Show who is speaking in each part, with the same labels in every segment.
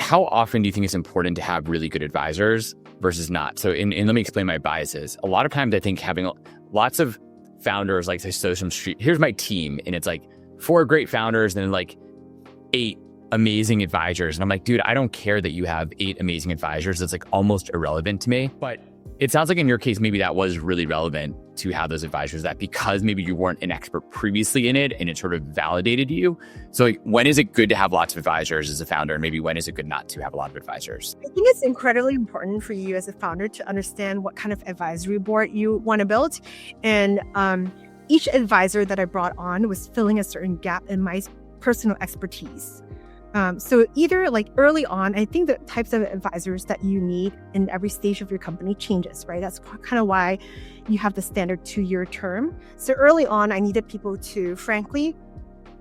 Speaker 1: how often do you think it's important to have really good advisors versus not? So, and let me explain my biases. A lot of times I think having lots of founders, like say Social Street, here's my team, and it's like 4 great founders and then like 8 amazing advisors. And I'm like, dude, I don't care that you have 8 amazing advisors. It's like almost irrelevant to me. But it sounds like in your case, maybe that was really relevant to have those advisors, that because maybe you weren't an expert previously in it and it sort of validated you. So like, when is it good to have lots of advisors as a founder? And maybe when is it good not to have a lot of advisors?
Speaker 2: I think it's incredibly important for you as a founder to understand what kind of advisory board you want to build. And each advisor that I brought on was filling a certain gap in my personal expertise. So either like early on, I think the types of advisors that you need in every stage of your company changes, right? That's kind of why you have the standard 2-year term. So early on, I needed people to frankly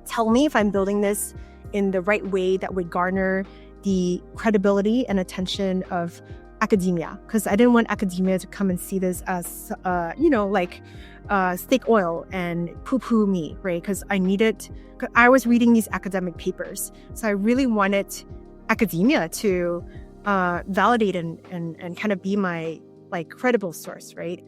Speaker 2: tell me if I'm building this in the right way that would garner the credibility and attention of academia, because I didn't want academia to come and see this as, snake oil and poo-poo me, right? Because I was reading these academic papers. So I really wanted academia to validate and kind of be my like credible source, right?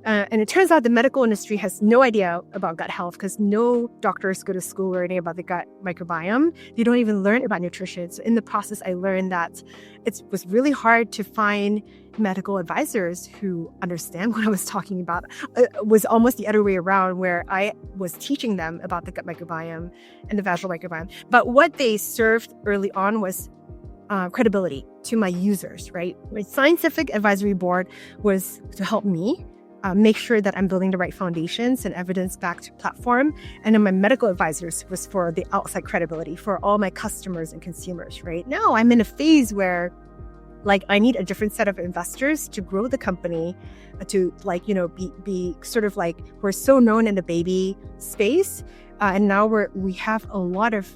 Speaker 2: And it turns out the medical industry has no idea about gut health because no doctors go to school learning about the gut microbiome. They don't even learn about nutrition. So in the process, I learned that it was really hard to find medical advisors who understand what I was talking about. It was almost the other way around, where I was teaching them about the gut microbiome and the vaginal microbiome. But what they served early on was credibility to my users, right? My scientific advisory board was to help me make sure that I'm building the right foundations and evidence-backed platform. And then my medical advisors was for the outside credibility for all my customers and consumers, right? Now I'm in a phase where like I need a different set of investors to grow the company, to like, be sort of like, we're so known in the baby space. And now we have a lot of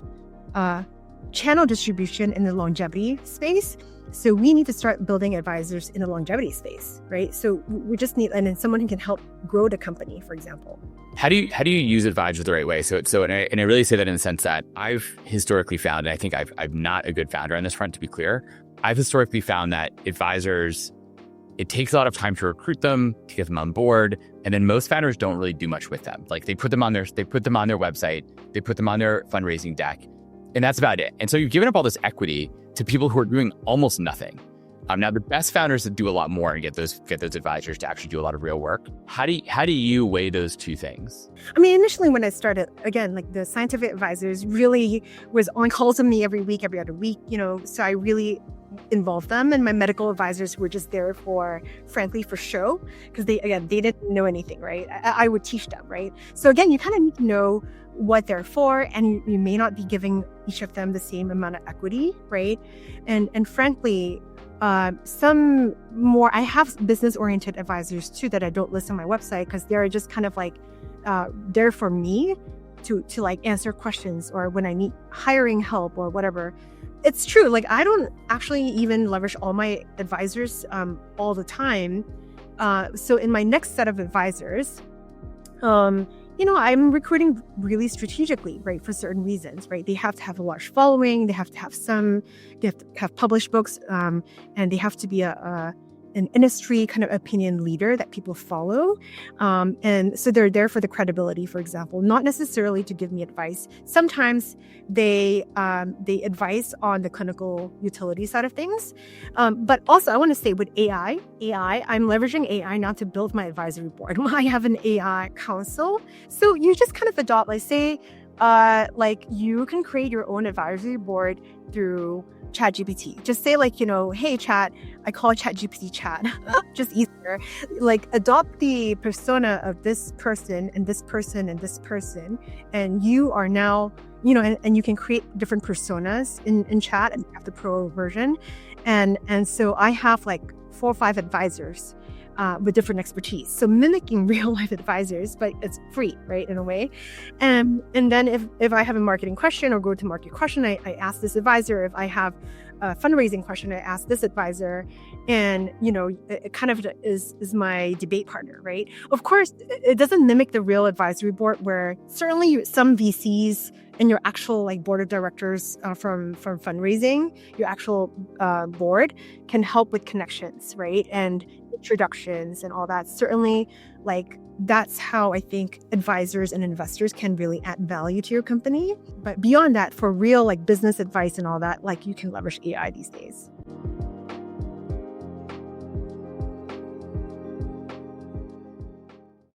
Speaker 2: channel distribution in the longevity space. So we need to start building advisors in the longevity space, right? So we just need, and then someone who can help grow the company, for example.
Speaker 1: How do you use advisors the right way? So and I really say that in the sense that I've historically found, and I think I'm not a good founder on this front, to be clear. I've historically found that advisors, it takes a lot of time to recruit them, to get them on board, and then most founders don't really do much with them. Like they put them on their website, they put them on their fundraising deck, and that's about it. And so you've given up all this equity to people who are doing almost nothing. Now, the best founders that do a lot more and get those advisors to actually do a lot of real work. How do you weigh those two things?
Speaker 2: I mean, initially when I started, again, like the scientific advisors really was on calls with me every week, every other week, so I really involved them. And my medical advisors were just there frankly, for show, because they didn't know anything, right? I would teach them, right? So again, you kind of need to know what they're for, and you may not be giving each of them the same amount of equity, right? And frankly, some more, I have business-oriented advisors too that I don't list on my website because they're just kind of like there for me to like answer questions or when I need hiring help or whatever. It's true, like I don't actually even leverage all my advisors all the time. So in my next set of advisors, I'm recruiting really strategically, right, for certain reasons, right? They have to have a large following, they have to have published books, and they have to be an industry kind of opinion leader that people follow. And so they're there for the credibility, for example, not necessarily to give me advice. Sometimes they advise on the clinical utility side of things. But also I want to say with AI, I'm leveraging AI not to build my advisory board. I have an AI council. So you just kind of adopt, like say, like you can create your own advisory board through ChatGPT. Just say like, hey chat, I call ChatGPT chat, just easier. Like adopt the persona of this person and this person and this person. And you are now, and you can create different personas in chat, and you have the pro version. And so I have like 4 or 5 advisors with different expertise. So mimicking real life advisors, but it's free, right, in a way. And then if I have a marketing question or go-to-market question, I ask this advisor. If I have a fundraising question, I ask this advisor. And, it kind of is my debate partner, right? Of course, it doesn't mimic the real advisory board where certainly some VCs and your actual like board of directors from fundraising, your actual board can help with connections, right? And introductions and all that. Certainly, like that's how I think advisors and investors can really add value to your company. But beyond that, for real like business advice and all that, like you can leverage AI these days.